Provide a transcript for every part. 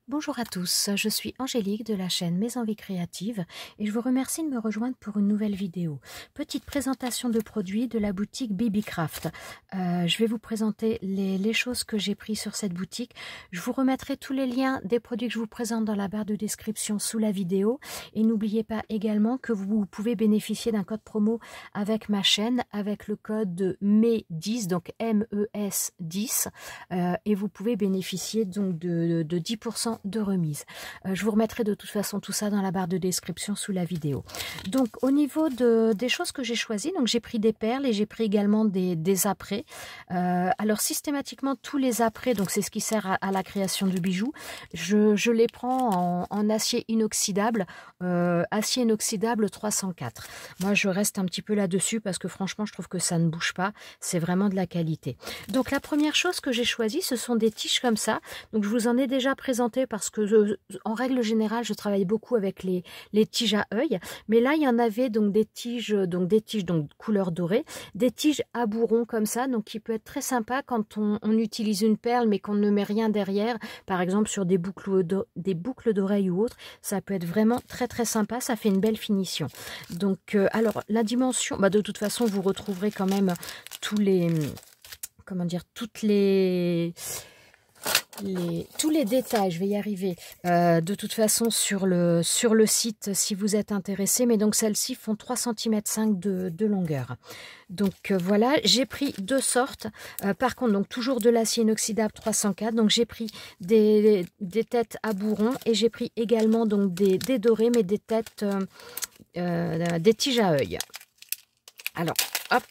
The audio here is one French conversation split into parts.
Bonjour à tous, je suis Angélique de la chaîne Mes Envies Créatives et je vous remercie de me rejoindre pour une nouvelle vidéo. Petite présentation de produits de la boutique Babycraft. Je vais vous présenter les choses que j'ai prises sur cette boutique. Je vous remettrai tous les liens des produits que je vous présente dans la barre de description sous la vidéo. Et n'oubliez pas également que vous pouvez bénéficier d'un code promo avec ma chaîne, avec le code MES10, donc MES 10, et vous pouvez bénéficier donc de 10% de remise. Je vous remettrai de toute façon tout ça dans la barre de description sous la vidéo. Donc au niveau des choses que j'ai choisies, donc j'ai pris des perles et j'ai pris également des apprêts. Alors systématiquement tous les apprêts, donc c'est ce qui sert à la création de bijoux, je les prends en acier inoxydable, acier inoxydable 304. Moi je reste un petit peu là-dessus parce que franchement je trouve que ça ne bouge pas, c'est vraiment de la qualité. Donc la première chose que j'ai choisie, ce sont des tiges comme ça. Donc je vous en ai déjà présenté parce que en règle générale, je travaille beaucoup avec les tiges à œil. Mais là, il y en avait donc des tiges donc couleur dorée, des tiges à bourron comme ça, donc qui peut être très sympa quand on utilise une perle mais qu'on ne met rien derrière, par exemple sur des boucles d'oreilles ou autres. Ça peut être vraiment très très sympa, ça fait une belle finition. Donc alors la dimension, de toute façon vous retrouverez quand même tous les, comment dire, tous les détails, je vais y arriver, de toute façon sur le site si vous êtes intéressé. Mais donc celles-ci font 3,5 cm de longueur. Donc voilà, j'ai pris deux sortes. Par contre, donc toujours de l'acier inoxydable 304. Donc j'ai pris des têtes à bourron et j'ai pris également donc des dorés, mais des têtes, des tiges à œil. Alors, hop,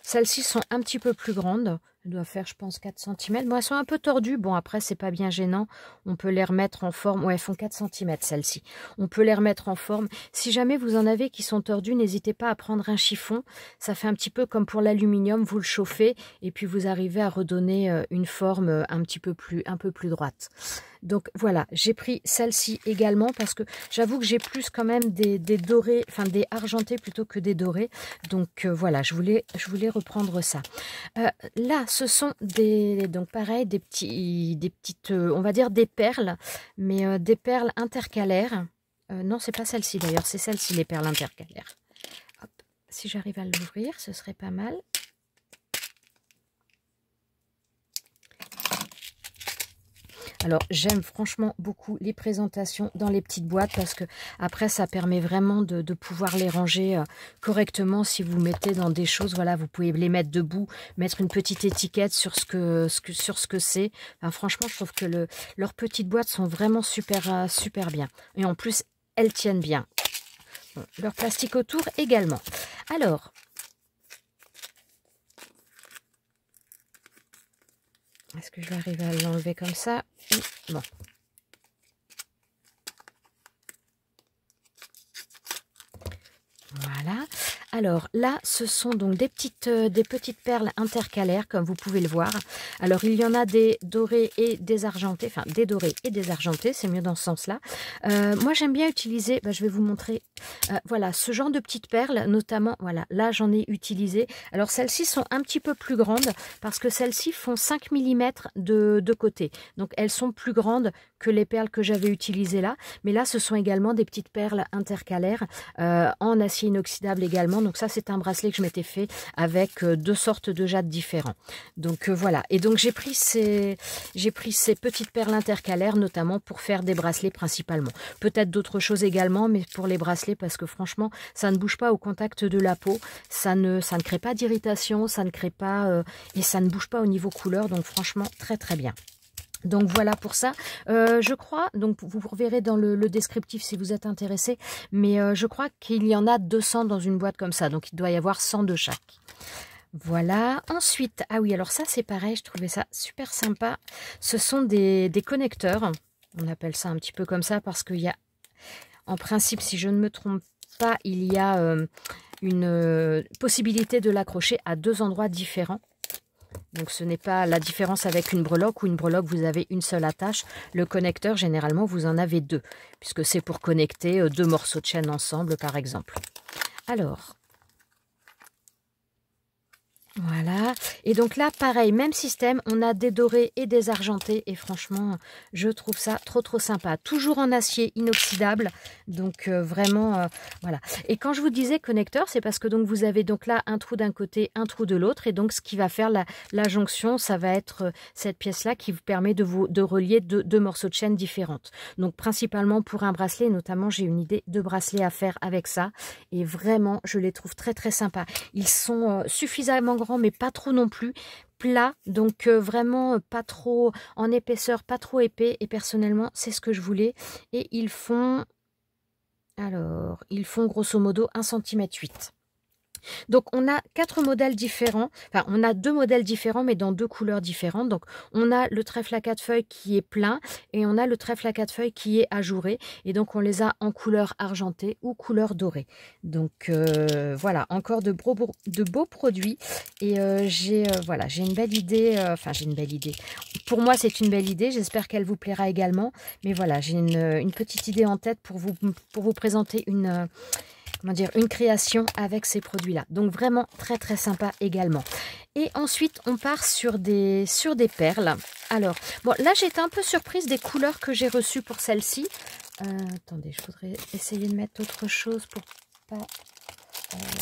celles-ci sont un petit peu plus grandes. Elle doit faire, je pense, 4 cm. Bon, elles sont un peu tordues. Bon, après, c'est pas bien gênant. On peut les remettre en forme. Ouais, elles font 4 cm, celles-ci. On peut les remettre en forme. Si jamais vous en avez qui sont tordues, n'hésitez pas à prendre un chiffon. Ça fait un petit peu comme pour l'aluminium. Vous le chauffez et puis vous arrivez à redonner une forme un peu plus droite. Donc voilà, j'ai pris celle-ci également parce que j'avoue que j'ai plus quand même des dorés, enfin des argentés plutôt que des dorés. Donc voilà, je voulais reprendre ça. Là, ce sont donc pareil, des petites, on va dire des perles, mais des perles intercalaires. Non, c'est pas celle-ci d'ailleurs, c'est celle-ci les perles intercalaires. Hop, si j'arrive à l'ouvrir, ce serait pas mal. Alors j'aime franchement beaucoup les présentations dans les petites boîtes parce que après ça permet vraiment de pouvoir les ranger correctement. Si vous mettez dans des choses, voilà, vous pouvez les mettre debout, mettre une petite étiquette sur ce que c'est. Enfin, franchement, je trouve que leurs petites boîtes sont vraiment super bien. Et en plus, elles tiennent bien. Bon, leur plastique autour également. Alors, est-ce que je vais arriver à l'enlever comme ça? Bon. Voilà. Alors là, ce sont donc des petites perles intercalaires, comme vous pouvez le voir. Alors, il y en a des dorés et des argentés, enfin des dorés et des argentés, c'est mieux dans ce sens-là. Moi, j'aime bien utiliser, je vais vous montrer, voilà, ce genre de petites perles, notamment, voilà, là, j'en ai utilisé. Alors, celles-ci sont un petit peu plus grandes, parce que celles-ci font 5 mm de côté. Donc, elles sont plus grandes que les perles que j'avais utilisées là. Mais là, ce sont également des petites perles intercalaires, en acier inoxydable également. Donc ça, c'est un bracelet que je m'étais fait avec deux sortes de jade différents. Donc voilà. Et donc j'ai pris ces petites perles intercalaires notamment pour faire des bracelets principalement. Peut-être d'autres choses également, mais pour les bracelets parce que franchement, ça ne bouge pas au contact de la peau. Ça ne crée pas d'irritation, ça ne crée pas et ça ne bouge pas au niveau couleur. Donc franchement, très très bien. Donc voilà pour ça, je crois, donc vous reverrez dans le descriptif si vous êtes intéressé, mais je crois qu'il y en a 200 dans une boîte comme ça, donc il doit y avoir 100 de chaque. Voilà, ensuite, ah oui, alors ça c'est pareil, je trouvais ça super sympa, ce sont des connecteurs, on appelle ça un petit peu comme ça parce qu'il y a, en principe, si je ne me trompe pas, il y a une possibilité de l'accrocher à deux endroits différents. Donc ce n'est pas la différence avec une breloque. Ou une breloque, vous avez une seule attache. Le connecteur, généralement, vous en avez deux, puisque c'est pour connecter deux morceaux de chaîne ensemble, par exemple. Alors, Voilà, et donc là, pareil, même système, on a des dorés et des argentés, et franchement, je trouve ça trop sympa. Toujours en acier inoxydable, donc vraiment, voilà. Et quand je vous disais connecteur, c'est parce que donc vous avez donc là un trou d'un côté, un trou de l'autre, et donc ce qui va faire la jonction, ça va être cette pièce-là qui vous permet de relier deux morceaux de chaîne différentes. Donc principalement pour un bracelet, notamment j'ai une idée de bracelet à faire avec ça, et vraiment, je les trouve très sympas. Ils sont suffisamment grands, mais pas trop non plus, plat, donc vraiment pas trop en épaisseur, pas trop épais, et personnellement c'est ce que je voulais. Et ils font, alors ils font grosso modo 1,8 cm. Donc on a 4 modèles différents, enfin on a 2 modèles différents mais dans 2 couleurs différentes. Donc on a le trèfle à 4 feuilles qui est plein et on a le trèfle à 4 feuilles qui est ajouré, et donc on les a en couleur argentée ou couleur dorée. Donc voilà, encore de beaux produits, et voilà, j'ai une belle idée, enfin j'ai une belle idée. Pour moi c'est une belle idée, j'espère qu'elle vous plaira également, mais voilà, j'ai une petite idée en tête pour vous présenter une création avec ces produits-là. Donc vraiment très sympa également. Et ensuite, on part sur des perles. Alors, bon, là, j'ai été un peu surprise des couleurs que j'ai reçues pour celle-ci. Attendez, je voudrais essayer de mettre autre chose pour pas...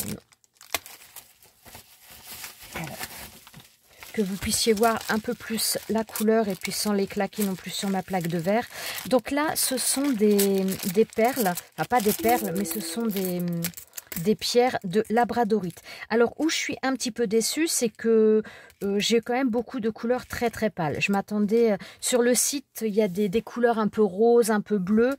non. Alors, que vous puissiez voir un peu plus la couleur et puis sans les claquer non plus sur ma plaque de verre. Donc là, ce sont des perles, enfin pas des perles, mais ce sont des pierres de labradorite. Alors où je suis un petit peu déçue, c'est que j'ai quand même beaucoup de couleurs très pâles. Je m'attendais, sur le site, il y a des couleurs un peu roses, un peu bleues.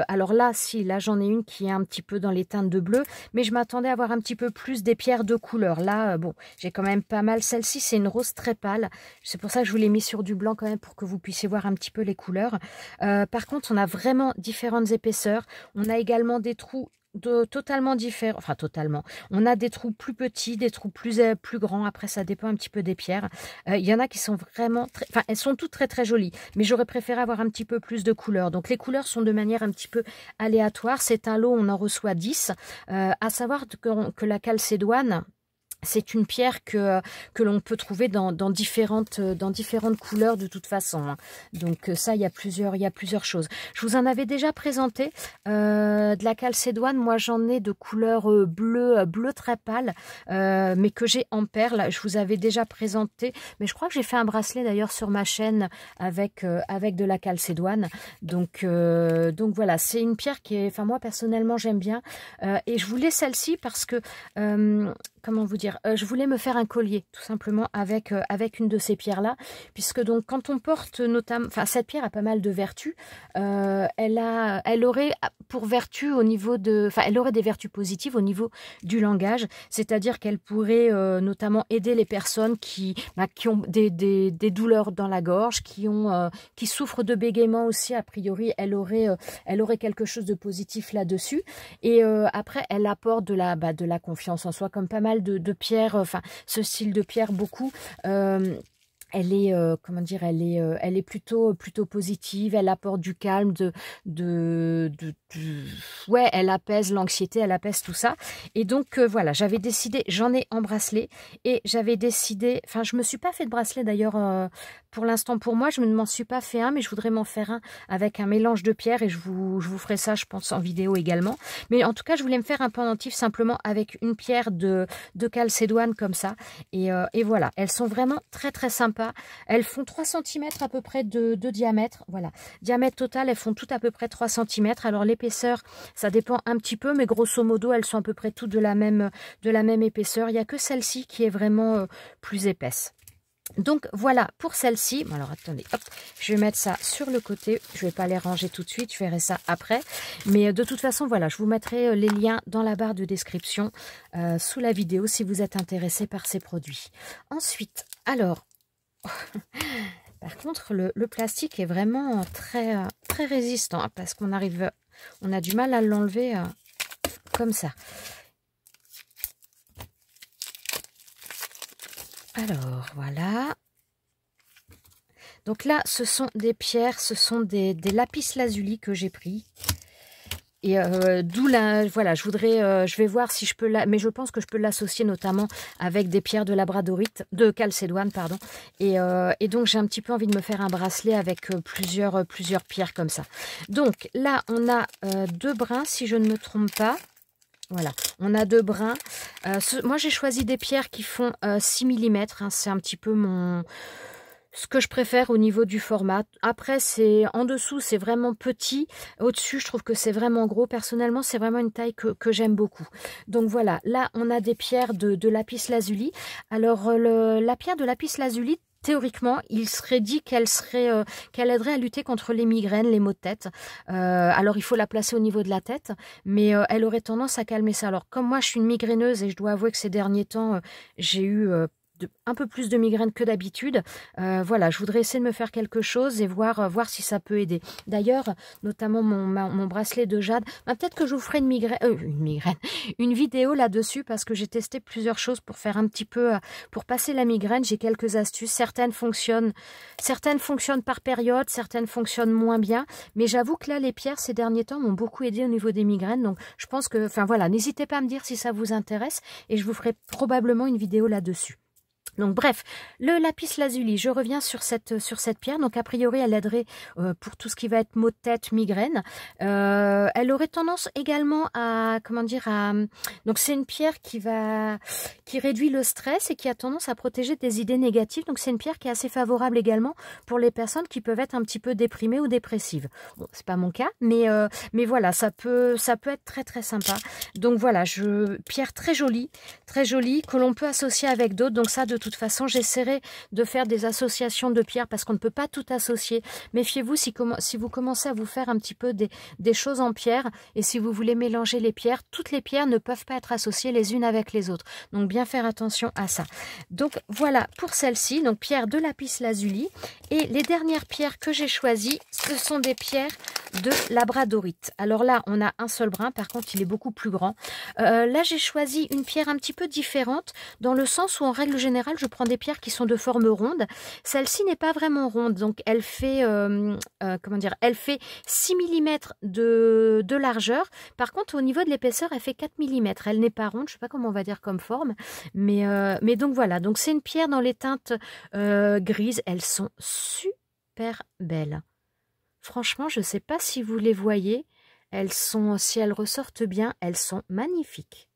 Alors là, si, là j'en ai une qui est un petit peu dans les teintes de bleu, mais je m'attendais à avoir un petit peu plus des pierres de couleur. Là, bon, j'ai quand même pas mal. Celle-ci, c'est une rose très pâle. C'est pour ça que je vous l'ai mis sur du blanc quand même, pour que vous puissiez voir un petit peu les couleurs. Par contre, on a vraiment différentes épaisseurs. On a également des trous totalement différents, enfin totalement. On a des trous plus petits, des trous plus grands. Après, ça dépend un petit peu des pierres. Il y en a qui sont vraiment, enfin, elles sont toutes très jolies, mais j'aurais préféré avoir un petit peu plus de couleurs. Donc les couleurs sont de manière un petit peu aléatoire. C'est un lot, on en reçoit 10. À savoir que la calcédoine, c'est une pierre que l'on peut trouver dans différentes couleurs de toute façon, hein. Donc ça, il y a plusieurs choses. Je vous en avais déjà présenté de la calcédoine. Moi, j'en ai de couleur bleu très pâle, mais que j'ai en perles. Je vous avais déjà présenté, mais je crois que j'ai fait un bracelet d'ailleurs sur ma chaîne avec de la calcédoine. Donc voilà, c'est une pierre qui est, enfin moi personnellement j'aime bien, et je voulais celle-ci parce que comment vous dire, je voulais me faire un collier tout simplement avec une de ces pierres là, puisque donc quand on porte notamment, enfin cette pierre a pas mal de vertus. Elle aurait pour vertu au niveau de, enfin elle aurait des vertus positives au niveau du langage, c'est-à-dire qu'elle pourrait notamment aider les personnes qui ont des douleurs dans la gorge, qui souffrent de bégaiement aussi. A priori elle aurait quelque chose de positif là-dessus. Et après elle apporte de la confiance en soi, comme pas mal de pierres, enfin ce style de pierre beaucoup. Elle est, comment dire, elle est plutôt positive. Elle apporte du calme, ouais, elle apaise l'anxiété, elle apaise tout ça. Et donc voilà, j'avais décidé, j'en ai en bracelet, et j'avais décidé, enfin je me suis pas fait de bracelet d'ailleurs pour l'instant pour moi, je ne m'en suis pas fait un, mais je voudrais m'en faire un avec un mélange de pierres, et je vous ferai ça, je pense, en vidéo également. Mais en tout cas, je voulais me faire un pendentif simplement avec une pierre de calcédoine comme ça. Et voilà, elles sont vraiment très sympas. Elles font 3 cm à peu près de diamètre. Voilà, diamètre total, elles font toutes à peu près 3 cm. Alors l'épaisseur, ça dépend un petit peu, mais grosso modo, elles sont à peu près toutes de la même épaisseur. Il n'y a que celle-ci qui est vraiment plus épaisse. Donc voilà pour celle-ci. Alors attendez, hop, je vais mettre ça sur le côté. Je ne vais pas les ranger tout de suite, je ferai ça après. Mais de toute façon, voilà, je vous mettrai les liens dans la barre de description sous la vidéo si vous êtes intéressé par ces produits. Ensuite, alors, par contre, le plastique est vraiment très résistant, hein, parce qu'on a du mal à l'enlever comme ça. Alors, voilà. Donc là, ce sont des pierres, ce sont des lapis lazuli que j'ai pris. Et d'où la, voilà, je vais voir si je peux mais je pense que je peux l'associer notamment avec des pierres de labradorite, de calcédoine, pardon. Et donc j'ai un petit peu envie de me faire un bracelet avec plusieurs pierres comme ça. Donc là, on a 2 brins, si je ne me trompe pas. Voilà, on a 2 brins. Moi, j'ai choisi des pierres qui font 6 mm. Hein, c'est un petit peu ce que je préfère au niveau du format. Après, c'est en dessous, c'est vraiment petit. Au-dessus, je trouve que c'est vraiment gros. Personnellement, c'est vraiment une taille que j'aime beaucoup. Donc voilà, là, on a des pierres de lapis lazuli. Alors, la pierre de lapis lazuli, théoriquement, il serait dit qu'elle aiderait à lutter contre les migraines, les maux de tête. Alors, il faut la placer au niveau de la tête, mais elle aurait tendance à calmer ça. Alors, comme moi, je suis une migraineuse et je dois avouer que ces derniers temps, j'ai eu un peu plus de migraines que d'habitude. Voilà, je voudrais essayer de me faire quelque chose et voir si ça peut aider. D'ailleurs, notamment mon bracelet de jade, peut-être que je vous ferai une vidéo là-dessus parce que j'ai testé plusieurs choses pour faire un petit peu, pour passer la migraine. J'ai quelques astuces. Certaines fonctionnent par période, certaines fonctionnent moins bien. Mais j'avoue que là, les pierres ces derniers temps m'ont beaucoup aidé au niveau des migraines. Donc, je pense que, enfin voilà, n'hésitez pas à me dire si ça vous intéresse et je vous ferai probablement une vidéo là-dessus. Donc bref, le lapis lazuli, je reviens sur cette pierre. Donc a priori, elle aiderait pour tout ce qui va être maux de tête, migraine. Elle aurait tendance également à, donc c'est une pierre qui réduit le stress et qui a tendance à protéger des idées négatives. Donc c'est une pierre qui est assez favorable également pour les personnes qui peuvent être un petit peu déprimées ou dépressives. Bon, c'est pas mon cas, mais voilà, ça peut être très très sympa. Donc voilà, pierre très jolie, que l'on peut associer avec d'autres. Donc ça, de toute façon, j'essaierai de faire des associations de pierres parce qu'on ne peut pas tout associer. Méfiez-vous si vous commencez à vous faire un petit peu des choses en pierre et si vous voulez mélanger les pierres, toutes les pierres ne peuvent pas être associées les unes avec les autres. Donc, bien faire attention à ça. Donc, voilà pour celle-ci. Donc, pierre de lapis lazuli. Et les dernières pierres que j'ai choisies, ce sont des pierres de labradorite. Alors là, on a un seul brin. Par contre, il est beaucoup plus grand. Là, j'ai choisi une pierre un petit peu différente dans le sens où, en règle générale, je prends des pierres qui sont de forme ronde. Celle-ci n'est pas vraiment ronde, donc elle fait, elle fait 6 mm de largeur. Par contre, au niveau de l'épaisseur, elle fait 4 mm. Elle n'est pas ronde, je ne sais pas comment on va dire comme forme, mais donc voilà. Donc c'est une pierre dans les teintes grises. Elles sont super belles. Franchement, je ne sais pas si vous les voyez. Si elles ressortent bien, elles sont magnifiques.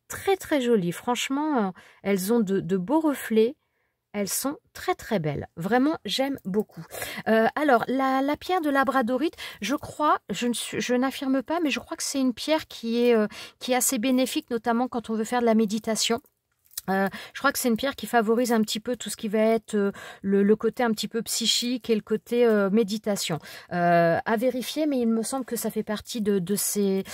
Très très jolies, franchement, elles ont de beaux reflets, elles sont très très belles, vraiment j'aime beaucoup. Alors la pierre de labradorite, je crois, je n'affirme pas, mais je crois que c'est une pierre qui est assez bénéfique, notamment quand on veut faire de la méditation. Je crois que c'est une pierre qui favorise un petit peu tout ce qui va être le côté un petit peu psychique et le côté méditation. À vérifier, mais il me semble que ça fait partie de ses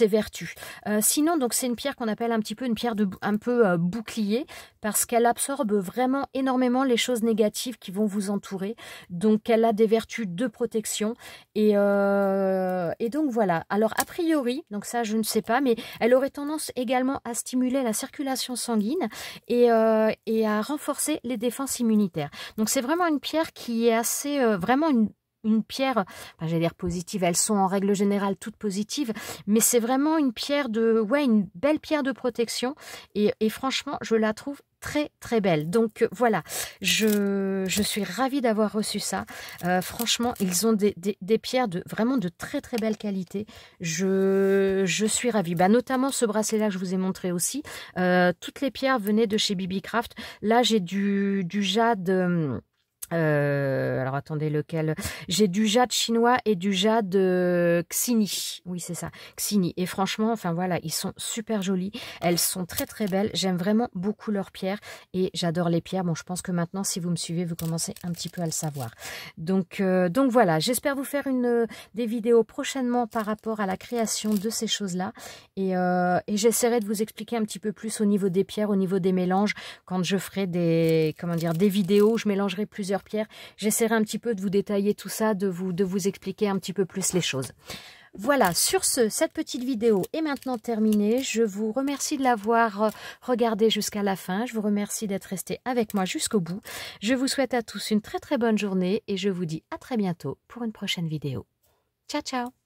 vertus. Sinon, donc c'est une pierre qu'on appelle un petit peu une pierre un peu bouclier parce qu'elle absorbe vraiment énormément les choses négatives qui vont vous entourer. Donc, elle a des vertus de protection et donc voilà. Alors, a priori, donc ça je ne sais pas, mais elle aurait tendance également à stimuler la circulation sanguine et à renforcer les défenses immunitaires. Donc c'est vraiment une pierre qui est assez, vraiment une pierre, enfin, j'allais dire positive, elles sont en règle générale toutes positives, mais c'est vraiment une pierre une belle pierre de protection et franchement, je la trouve très très belle. Donc voilà, je suis ravie d'avoir reçu ça. Franchement, ils ont des pierres vraiment de très très belle qualité. Je suis ravie. Notamment ce bracelet-là que je vous ai montré aussi. Toutes les pierres venaient de chez BB-Craft. Là, j'ai du jade... alors attendez, lequel? J'ai du jade chinois et du jade Xini. Oui, c'est ça, Xini. Et franchement, enfin voilà, ils sont super jolis. Elles sont très très belles. J'aime vraiment beaucoup leurs pierres et j'adore les pierres. Bon, je pense que maintenant, si vous me suivez, vous commencez un petit peu à le savoir. Donc voilà, j'espère vous faire des vidéos prochainement par rapport à la création de ces choses-là. Et j'essaierai de vous expliquer un petit peu plus au niveau des pierres, au niveau des mélanges, quand je ferai des vidéos où je mélangerai plusieurs pierres. J'essaierai un petit peu de vous détailler tout ça, de vous expliquer un petit peu plus les choses. Voilà, sur ce, cette petite vidéo est maintenant terminée. Je vous remercie de l'avoir regardée jusqu'à la fin. Je vous remercie d'être resté avec moi jusqu'au bout. Je vous souhaite à tous une très très bonne journée et je vous dis à très bientôt pour une prochaine vidéo. Ciao, ciao!